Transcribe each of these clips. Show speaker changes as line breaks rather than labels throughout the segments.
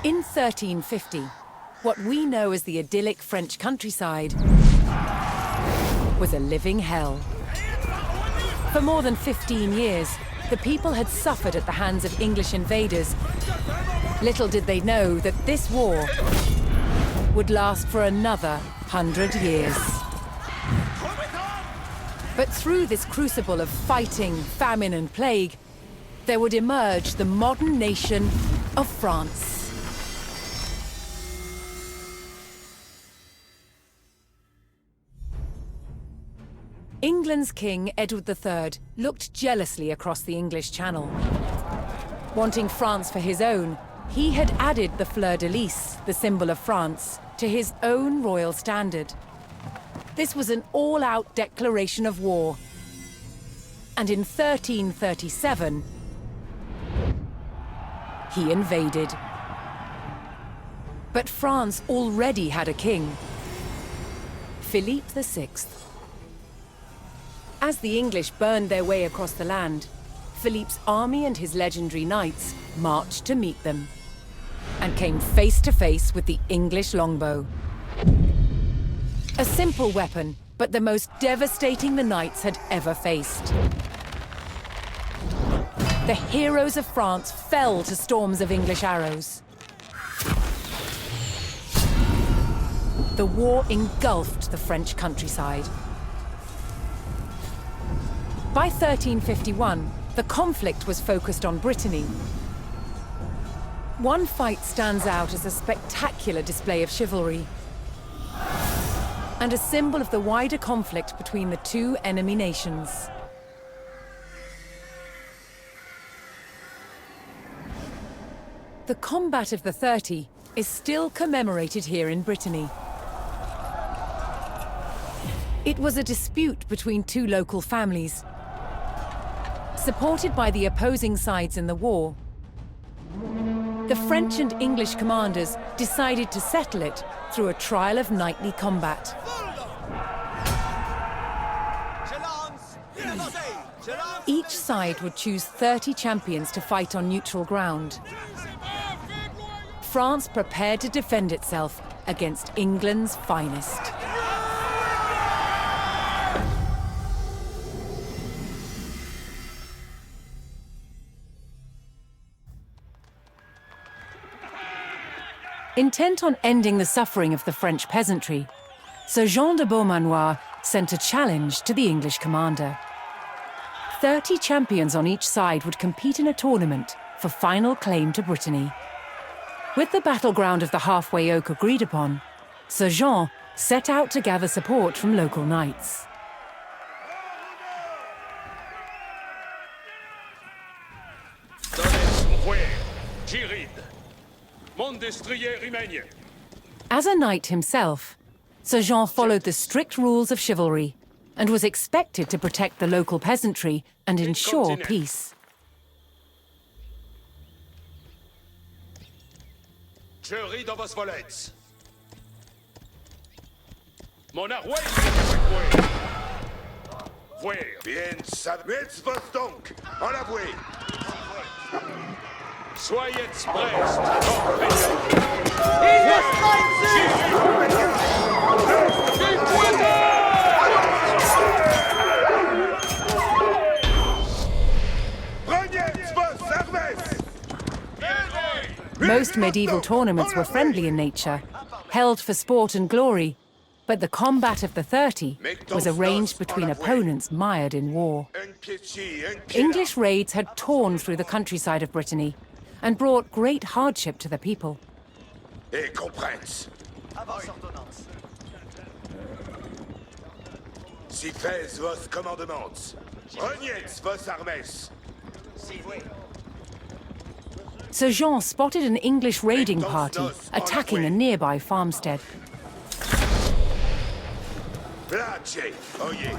In 1350, what we know as the idyllic French countryside was a living hell. For more than 15 years, the people had suffered at the hands of English invaders. Little did they know that this war would last for another 100 years. But through this crucible of fighting, famine and plague, there would emerge the modern nation of France. England's King Edward III looked jealously across the English Channel. Wanting France for his own, he had added the fleur-de-lis, the symbol of France, to his own royal standard. This was an all-out declaration of war. And in 1337, he invaded. But France already had a king, Philippe VI. As the English burned their way across the land, Philippe's army and his legendary knights marched to meet them, and came face to face with the English longbow. A simple weapon, but the most devastating the knights had ever faced. The heroes of France fell to storms of English arrows. The war engulfed the French countryside. By 1351, the conflict was focused on Brittany. One fight stands out as a spectacular display of chivalry, and a symbol of the wider conflict between the two enemy nations. The Combat of the 30 is still commemorated here in Brittany. It was a dispute between two local families, supported by the opposing sides in the war. The French and English commanders decided to settle it through a trial of knightly combat. Each side would choose 30 champions to fight on neutral ground. France prepared to defend itself against England's finest. Intent on ending the suffering of the French peasantry, Sir Jean de Beaumanoir sent a challenge to the English commander. 30 champions on each side would compete in a tournament for final claim to Brittany. With the battleground of the halfway oak agreed upon, Sir Jean set out to gather support from local knights. As a knight himself, Sir Jean followed the strict rules of chivalry and was expected to protect the local peasantry and ensure peace.
Soyez
Most medieval tournaments were friendly in nature, held for sport and glory, but the Combat of the 30 was arranged between opponents mired in war. English raids had torn through the countryside of Brittany and brought great hardship to the people.
Si fes vos commandements, reniez vos armes.
Sir Jean spotted an English raiding party attacking a nearby farmstead.
Place, oyez.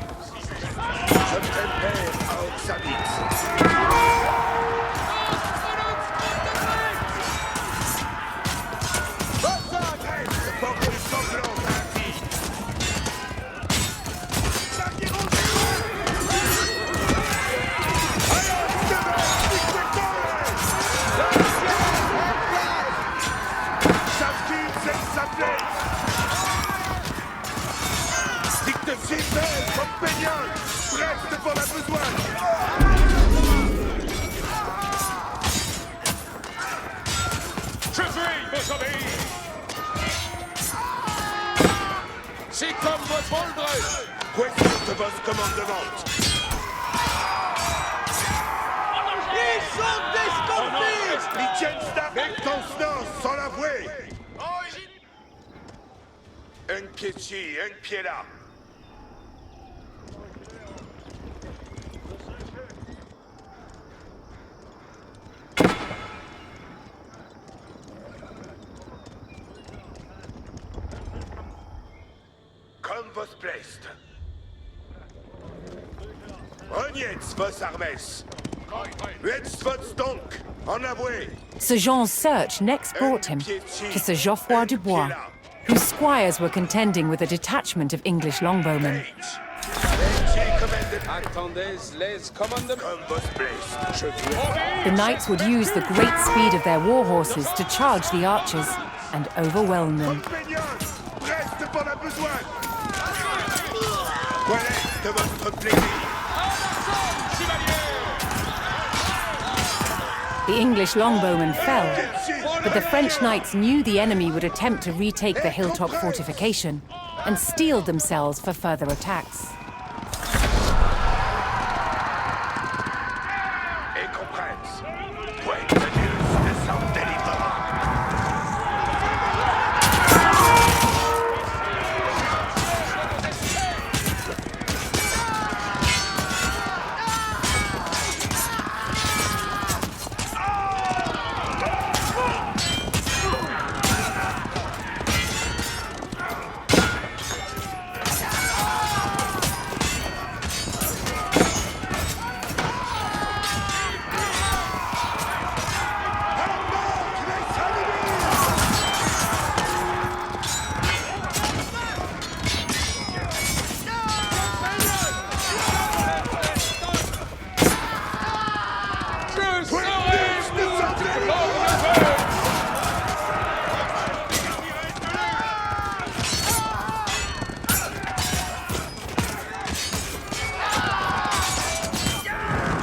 Je prépare à Oxabit. suis belle, compagnon. Reste pour la besoin.
Je vais vous obéir. C'est comme voзвращается.
Question de votre commandement.
Ils sont desconfiés!
Liechtenstein, constance sans l'avouer. Un pied ci, un pied là. Comme vos plaisent. Reniez vos armes. Jetzt vos donc, en avoué.
Sir Jean's search next brought him to Sir Geoffroy Dubois, whose squires were contending with a detachment of English longbowmen.
Attendez les commandements.
Comme vos plaisent. Je viens.
The knights would use the great speed of their war horses to charge the archers and overwhelm them.
Compagnon, reste pour la besoin. Quel est de votre plaisir?
The English longbowmen fell, but the French knights knew the enemy would attempt to retake the hilltop fortification and steeled themselves for further attacks.
Et compresse. Point de Dieu, descend délivrant.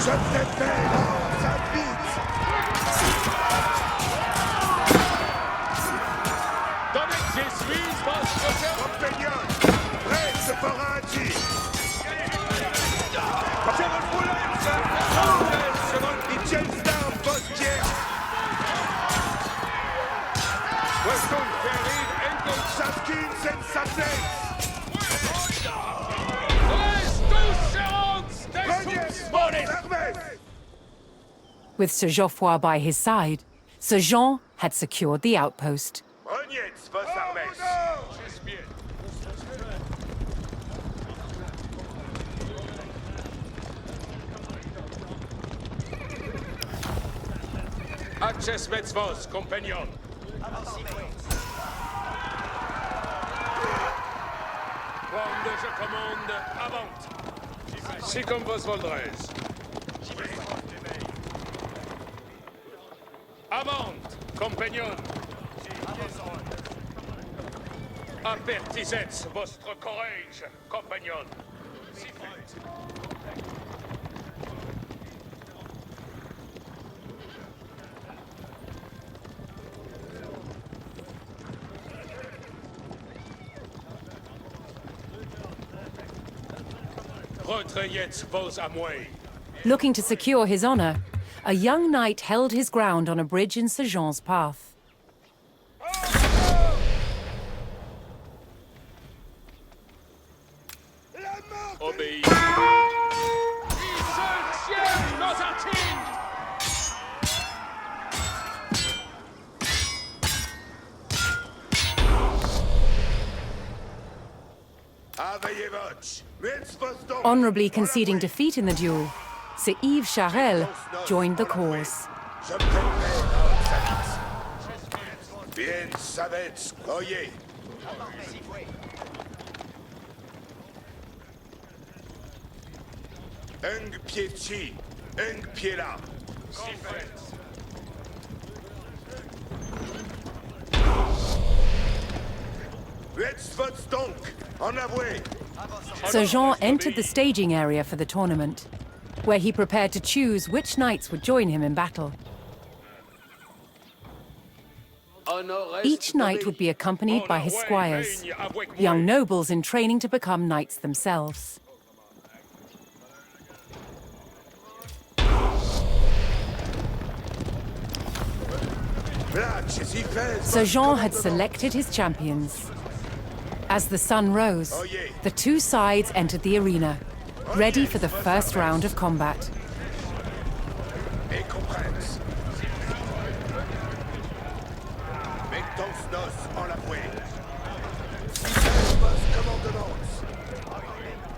Je t'ai fait dans sa bite.
Donnez que je suis votre
Compagnon, reste pour un tir. Liechtenstein, postière. Chacune c'est sa place. Reniez vos armes.
With Sir Geoffroy by his side, Sir Jean had secured the outpost.
Reniez vos armes.
Access vos, compagnon. Quand je commande, avant. C'est comme voзвращается. Avant, compagnon. Apertisez votre courage, compagnon. Retrayez vos amours.
Looking to secure his honor, a young knight held his ground on a bridge in Sir Jean's path.
Obéis. Seul ciel nos attend.
Honorably conceding defeat in the duel, Sir Yves Charel joined the cause.
Je préfère dans sa bite. Bien savez, oyez. Un pied ci, un pied là. Jetzt wird's donc, en avoué.
So Jean entered the staging area for the tournament, where he prepared to choose which knights would join him in battle. Each knight would be accompanied by his squires, young nobles in training to become knights themselves. So Jean had selected his champions. As the sun rose, the two sides entered the arena, ready for the first round of combat.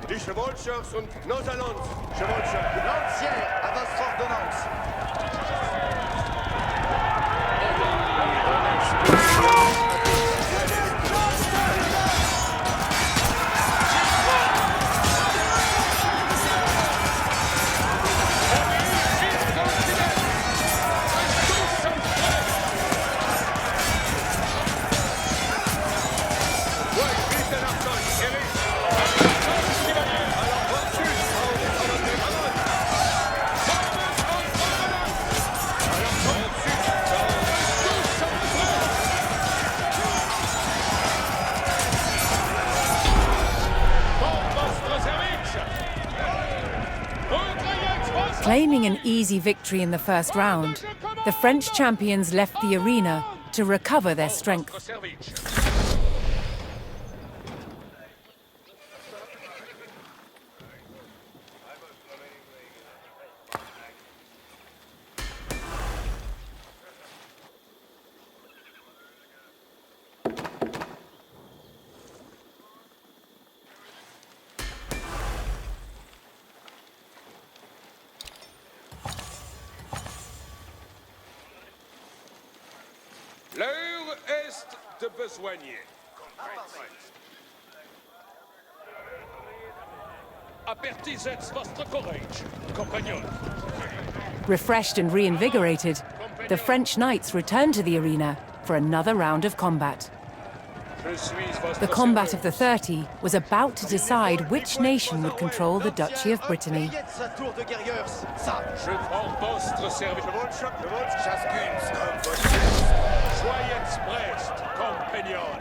Die Chevaucheurs und nos allons,
Lancière, à votre ordonnance.
Claiming an easy victory in the first round, the French champions left the arena to recover their strength.
L'heure est de besoigner. Apertisez votre courage, compagnons.
Refreshed and reinvigorated, the French knights returned to the arena for another round of combat. The combat of the 30 was about to decide which nation would control the Duchy of Brittany.
Je prends votre service. Soyez prest, compagnons.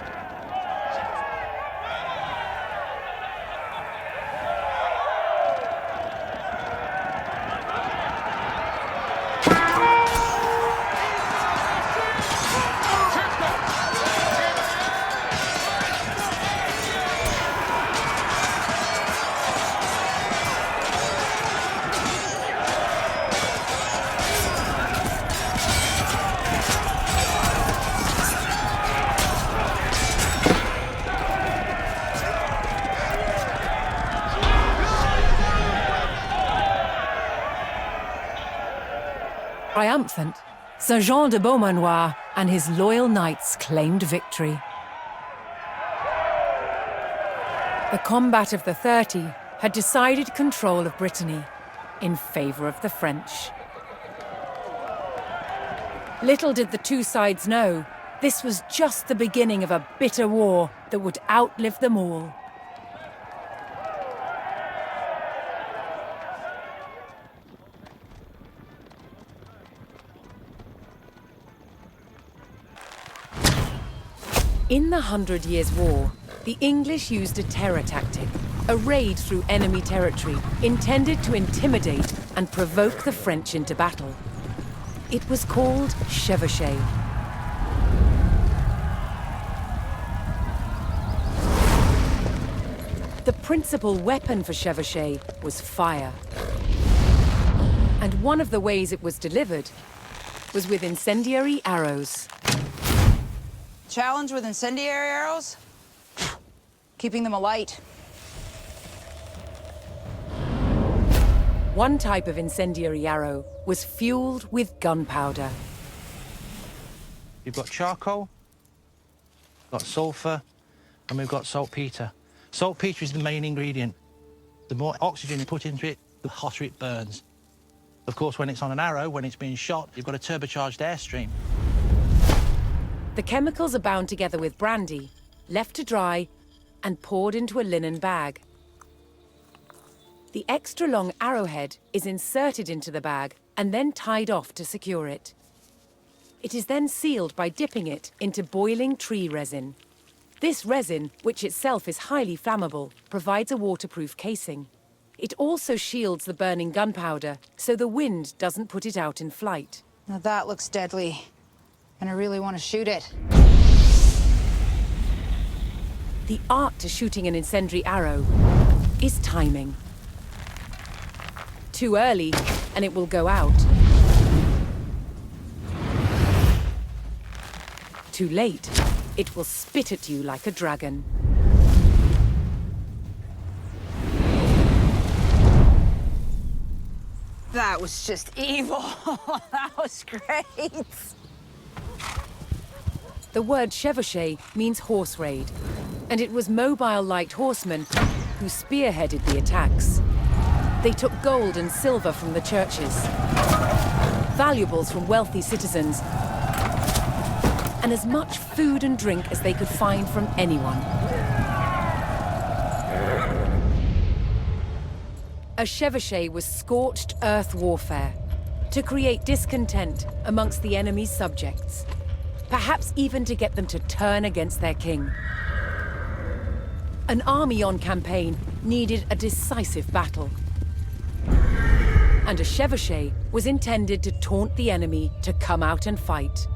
Triumphant, Sir Jean de Beaumanoir and his loyal knights claimed victory. The combat of the 30 had decided control of Brittany in favor of the French. Little did the two sides know, this was just the beginning of a bitter war that would outlive them all. In the 100 Years' War, the English used a terror tactic, a raid through enemy territory, intended to intimidate and provoke the French into battle. It was called chevauchée. The principal weapon for chevauchée was fire. And one of the ways it was delivered was with incendiary arrows.
Challenge with incendiary arrows? Keeping them alight.
One type of incendiary arrow was fueled with gunpowder.
You've got charcoal, got sulfur, and we've got saltpeter. Saltpeter is the main ingredient. The more oxygen you put into it, the hotter it burns. Of course, when it's on an arrow, when it's being shot, you've got a turbocharged airstream.
The chemicals are bound together with brandy, left to dry, and poured into a linen bag. The extra long arrowhead is inserted into the bag and then tied off to secure it. It is then sealed by dipping it into boiling tree resin. This resin, which itself is highly flammable, provides a waterproof casing. It also shields the burning gunpowder, so the wind doesn't put it out in flight.
Now that looks deadly. And I really want to shoot it.
The art to shooting an incendiary arrow is timing. Too early, and it will go out. Too late, it will spit at you like a dragon.
That was just evil. That was great.
The word chevauché means horse raid, and it was mobile light horsemen who spearheaded the attacks. They took gold and silver from the churches, valuables from wealthy citizens, and as much food and drink as they could find from anyone. A chevauché was scorched earth warfare to create discontent amongst the enemy's subjects, perhaps even to get them to turn against their king. An army on campaign needed a decisive battle. And a chevauché was intended to taunt the enemy to come out and fight.